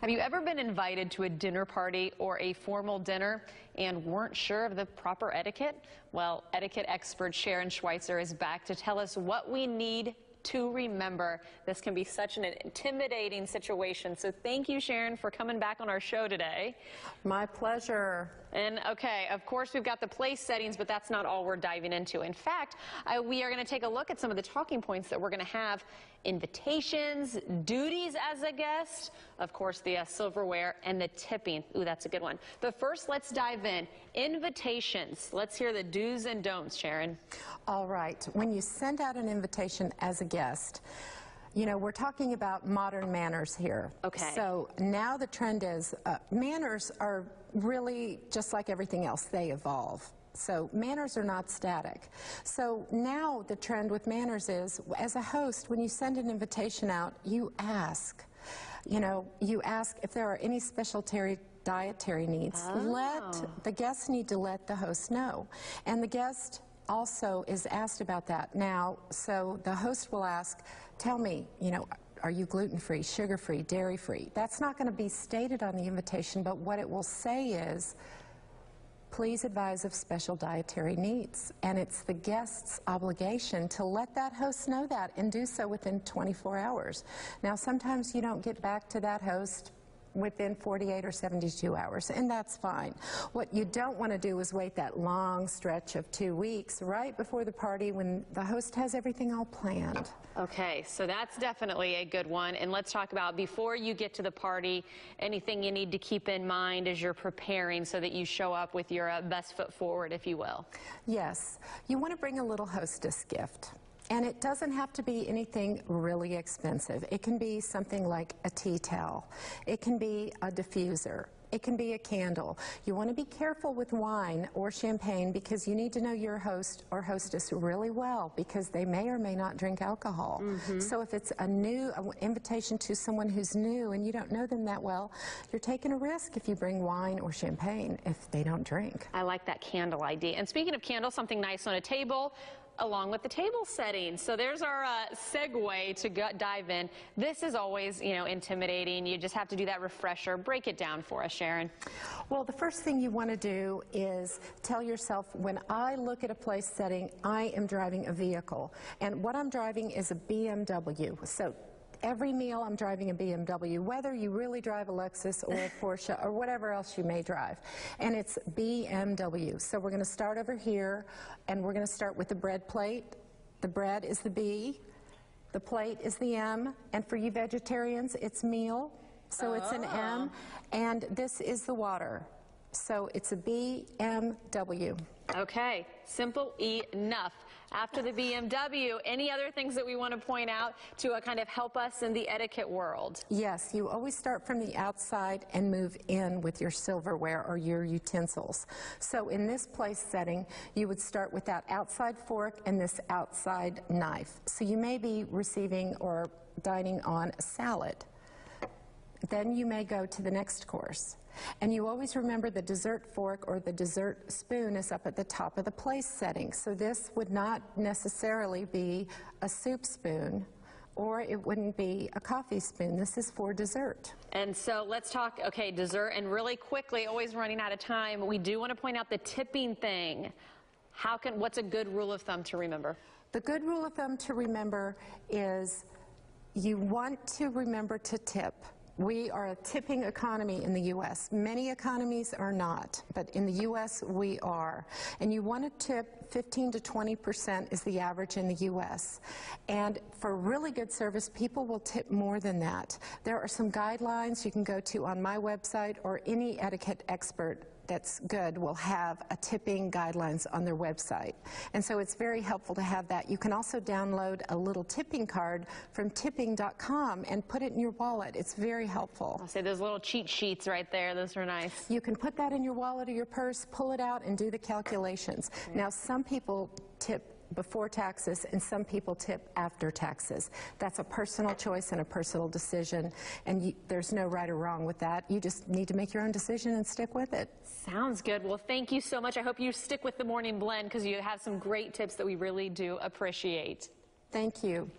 Have you ever been invited to a dinner party or a formal dinner and weren't sure of the proper etiquette? Well, etiquette expert Sharon Schweitzer is back to tell us what we need to remember. This can be such an intimidating situation. So thank you, Sharon, for coming back on our show today. My pleasure. And okay, of course, we've got the place settings, but that's not all we're diving into. In fact, we are going to take a look at some of the talking points that we're going to have: invitations, duties as a guest, of course, the silverware, and the tipping. Ooh, that's a good one. But first, let's dive in. Invitations. Let's hear the do's and don'ts, Sharon. All right. When you send out an invitation as a guest, you know, we're talking about modern manners here. Okay. So now the trend is manners are really just like everything else. They evolve. So manners are not static. So now the trend with manners is, as a host, when you send an invitation out, you ask. You know, you ask if there are any special dietary needs. The guests need to let the host know. And the guest also is asked about that now. So the host will ask, tell me, you know, are you gluten-free, sugar-free, dairy-free? That's not going to be stated on the invitation, but what it will say is, please advise of special dietary needs. And it's the guest's obligation to let that host know that and do so within 24 hours. Now, sometimes you don't get back to that host within 48 or 72 hours, and that's fine. What you don't want to do is wait that long stretch of 2 weeks right before the party when the host has everything all planned. Okay, so that's definitely a good one. And let's talk about, before you get to the party, anything you need to keep in mind as you're preparing so that you show up with your best foot forward, if you will. Yes, you want to bring a little hostess gift. And it doesn't have to be anything really expensive. It can be something like a tea towel. It can be a diffuser. It can be a candle. You want to be careful with wine or champagne because you need to know your host or hostess really well, because they may or may not drink alcohol. So if it's an invitation to someone who's new and you don't know them that well, you're taking a risk if you bring wine or champagne if they don't drink. I like that candle idea. And speaking of candles, something nice on a table, along with the table setting. So there's our segue to dive in. This is always, you know, intimidating. You just have to do that refresher. Break it down for us, Sharon. Well, the first thing you want to do is tell yourself, when I look at a place setting, I am driving a vehicle. And what I'm driving is a BMW. So every meal I'm driving a BMW, whether you really drive a Lexus or a Porsche or whatever else you may drive. And it's BMW. So we're going to start over here, and we're going to start with the bread plate. The bread is the B, the plate is the M, and for you vegetarians, it's meal, so it's an M, and this is the water. So it's a BMW. Okay, simple enough. After the BMW, any other things that we want to point out to kind of help us in the etiquette world? Yes, you always start from the outside and move in with your silverware or your utensils. So in this place setting, you would start with that outside fork and this outside knife. So you may be receiving or dining on a salad. Then you may go to the next course. And you always remember the dessert fork or the dessert spoon is up at the top of the place setting. So this would not necessarily be a soup spoon, or it wouldn't be a coffee spoon. This is for dessert. And so let's talk, okay, dessert, and really quickly, always running out of time, we do want to point out the tipping thing. What's a good rule of thumb to remember? The good rule of thumb to remember is you want to remember to tip. We are a tipping economy in the U.S. Many economies are not, but in the U.S. we are. And you want to tip 15 to 20% is the average in the U.S. And for really good service, people will tip more than that. There are some guidelines you can go to on my website, or any etiquette expert that's good will have a tipping guidelines on their website. And so it's very helpful to have that. You can also download a little tipping card from tipping.com and put it in your wallet. It's very helpful. I'll say those little cheat sheets right there, those are nice. You can put that in your wallet or your purse, pull it out, and do the calculations. Okay. Now, some people tip before taxes and some people tip after taxes. That's a personal choice and a personal decision, and there's no right or wrong with that. You just need to make your own decision and stick with it. Sounds good. Well, thank you so much. I hope you stick with the Morning Blend because you have some great tips that we really do appreciate. Thank you.